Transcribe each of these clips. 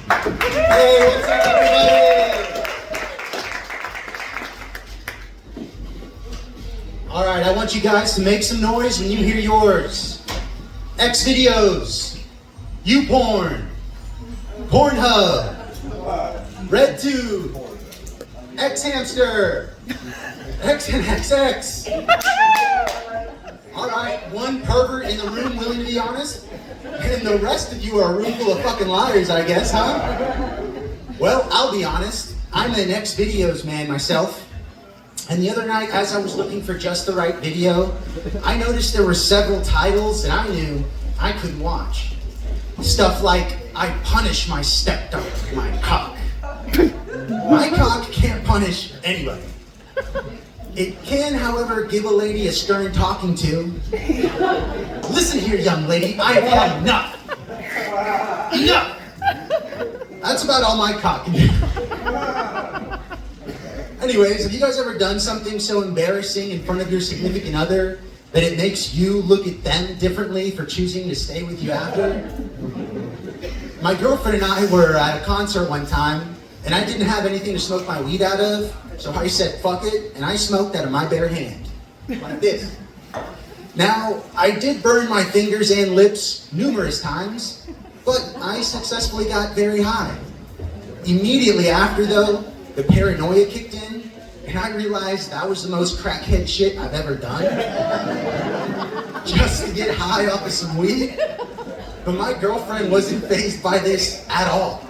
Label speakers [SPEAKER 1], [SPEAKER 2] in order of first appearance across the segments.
[SPEAKER 1] Hey, what's up, everybody? All right, I want you guys to make some noise when you hear yours. X videos, YouPorn, Pornhub, RedTube, X Hamster, XNXX. All right, one pervert in the room willing to be honest, and the rest of you are a room full of fucking liars, I guess, huh? Well, I'll be honest, I'm an X videos man myself. And the other night, as I was looking for just the right video, I noticed there were several titles that I knew I couldn't watch. Stuff like, I punish my stepdaughter, my cock. My cock can't punish anybody. It can, however, give a lady a stern talking to. Listen here, young lady, I have had enough. Enough! That's about all my cock can do. Anyways, have you guys ever done something so embarrassing in front of your significant other that it makes you look at them differently for choosing to stay with you after? My girlfriend and I were at a concert one time, and I didn't have anything to smoke my weed out of, so I said, fuck it, and I smoked out of my bare hand. Like this. Now, I did burn my fingers and lips numerous times, but I successfully got very high. Immediately after, though, the paranoia kicked in, and I realized that was the most crackhead shit I've ever done. Just to get high off of some weed. But my girlfriend wasn't fazed by this at all.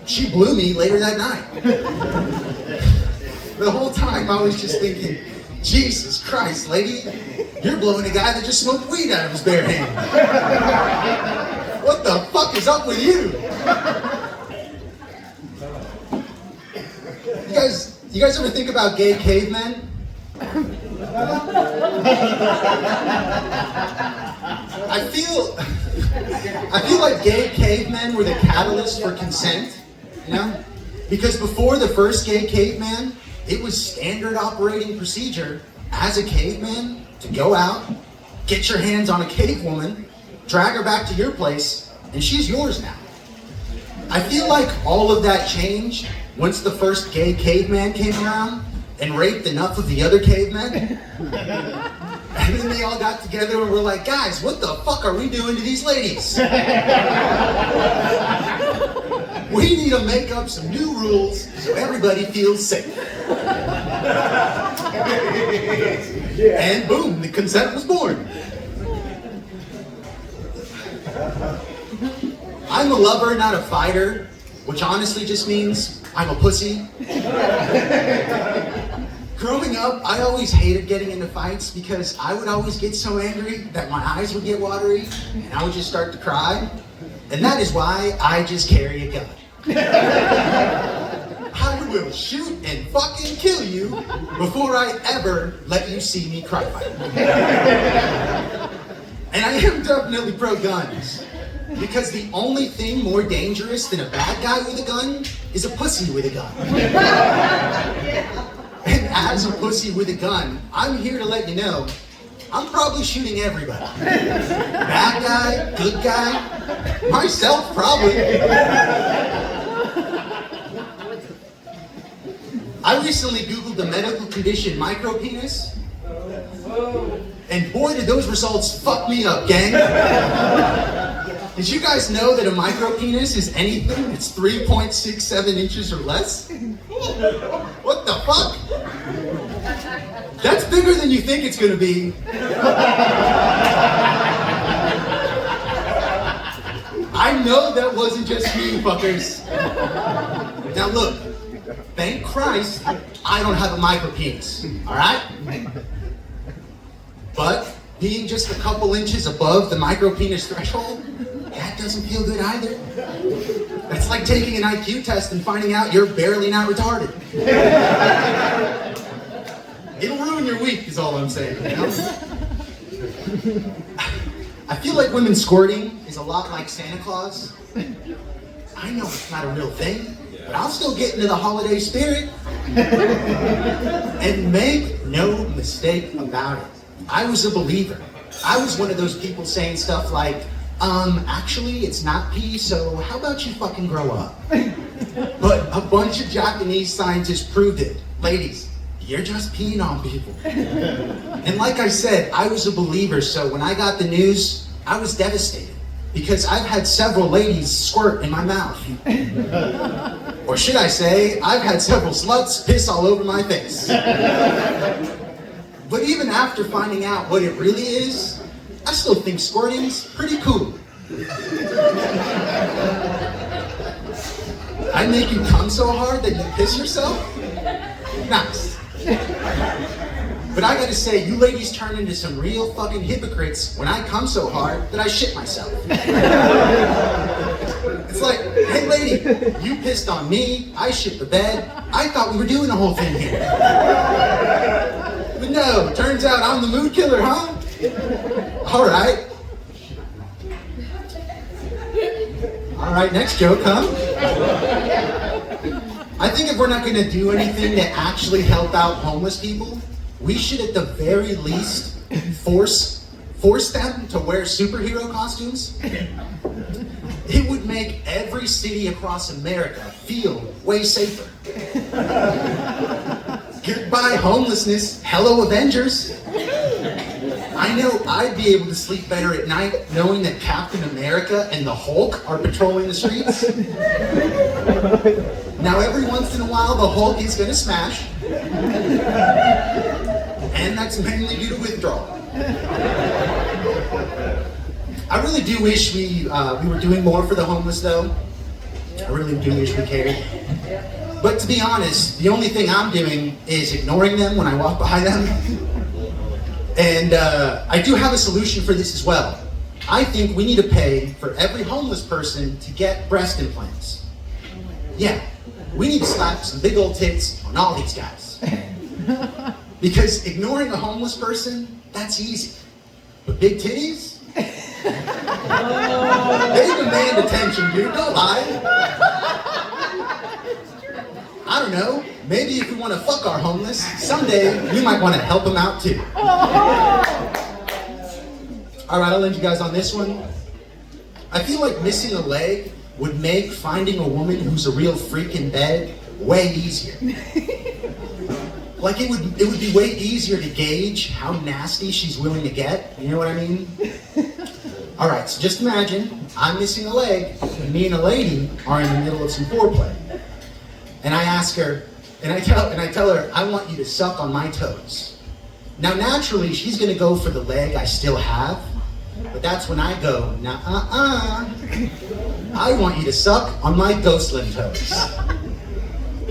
[SPEAKER 1] She blew me later that night. The whole time I was just thinking, Jesus Christ, lady, you're blowing a guy that just smoked weed out of his bare hand. What the fuck is up with you? You guys ever think about gay cavemen? I feel like gay cavemen were the catalyst for consent, you know? Because before the first gay caveman, it was standard operating procedure as a caveman to go out, get your hands on a cave woman, drag her back to your place, and she's yours now. I feel like all of that changed once the first gay caveman came around and raped enough of the other cavemen. And then they all got together and were like, guys, what the fuck are we doing to these ladies? We need to make up some new rules so everybody feels safe. And boom, the consent was born. I'm a lover, not a fighter, which honestly just means I'm a pussy. Growing up, I always hated getting into fights because I would always get so angry that my eyes would get watery and I would just start to cry. And that is why I just carry a gun. I will shoot and fucking kill you before I ever let you see me cry fight. And I am definitely pro-guns. Because the only thing more dangerous than a bad guy with a gun is a pussy with a gun. And as a pussy with a gun, I'm here to let you know, I'm probably shooting everybody. Bad guy, good guy, myself probably. I recently Googled the medical condition micropenis. And boy, did those results fuck me up, gang. Did you guys know that a micropenis is anything that's 3.67 inches or less? What the fuck? That's bigger than you think it's gonna be. I know that wasn't just me, fuckers. Now look, thank Christ, I don't have a micropenis, alright? But being just a couple inches above the micropenis threshold, that doesn't feel good either. That's like taking an IQ test and finding out you're barely not retarded. It'll ruin your week, is all I'm saying. You know? I feel like women squirting is a lot like Santa Claus. I know it's not a real thing, but I'll still get into the holiday spirit. And make no mistake about it, I was a believer. I was one of those people saying stuff like, Actually, it's not pee, so how about you fucking grow up? But a bunch of Japanese scientists proved it. Ladies, you're just peeing on people. And like I said, I was a believer, so when I got the news, I was devastated. Because I've had several ladies squirt in my mouth. Or should I say, I've had several sluts piss all over my face. But even after finding out what it really is, I still think squirting's pretty cool. I make you come so hard that you piss yourself? Nice. But I gotta say, you ladies turn into some real fucking hypocrites when I come so hard that I shit myself. It's like, hey lady, you pissed on me, I shit the bed, I thought we were doing the whole thing here. But no, turns out I'm the mood killer, huh? Alright. Alright, next joke, huh? I think if we're not gonna do anything to actually help out homeless people, we should at the very least force them to wear superhero costumes. It would make every city across America feel way safer. Goodbye homelessness, hello Avengers. I know I'd be able to sleep better at night knowing that Captain America and the Hulk are patrolling the streets. Now every once in a while the Hulk is gonna smash. And that's mainly due to withdrawal. I really do wish we were doing more for the homeless though. I really do wish we cared. But to be honest, the only thing I'm doing is ignoring them when I walk by them. And I do have a solution for this as well. I think we need to pay for every homeless person to get breast implants. Yeah, we need to slap some big old tits on all these guys. Because ignoring a homeless person, that's easy. But big titties? They demand attention, dude, don't lie. I don't know, maybe if we want to fuck our homeless, someday we might want to help them out too. Alright, I'll end you guys on this one. I feel like missing a leg would make finding a woman who's a real freak in bed way easier. Like it would be way easier to gauge how nasty she's willing to get, you know what I mean? Alright, so just imagine, I'm missing a leg, and me and a lady are in the middle of some foreplay. And I ask her, and I tell her, I want you to suck on my toes. Now naturally, she's gonna go for the leg I still have, but that's when I go, I want you to suck on my ghostland toes.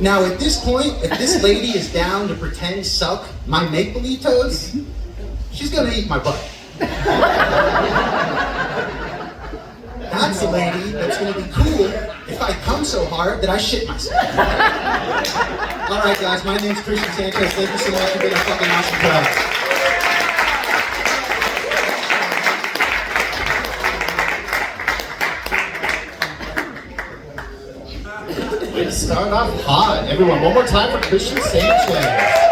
[SPEAKER 1] Now at this point, if this lady is down to pretend suck my make-believe toes, she's gonna eat my butt. That's the lady that's gonna be cool if I come so hard that I shit myself. Alright guys, my name's Christian Sanchez. Thank you so much for being a fucking awesome crowd.
[SPEAKER 2] Start off hot. Everyone, one more time for Christian Sanchez.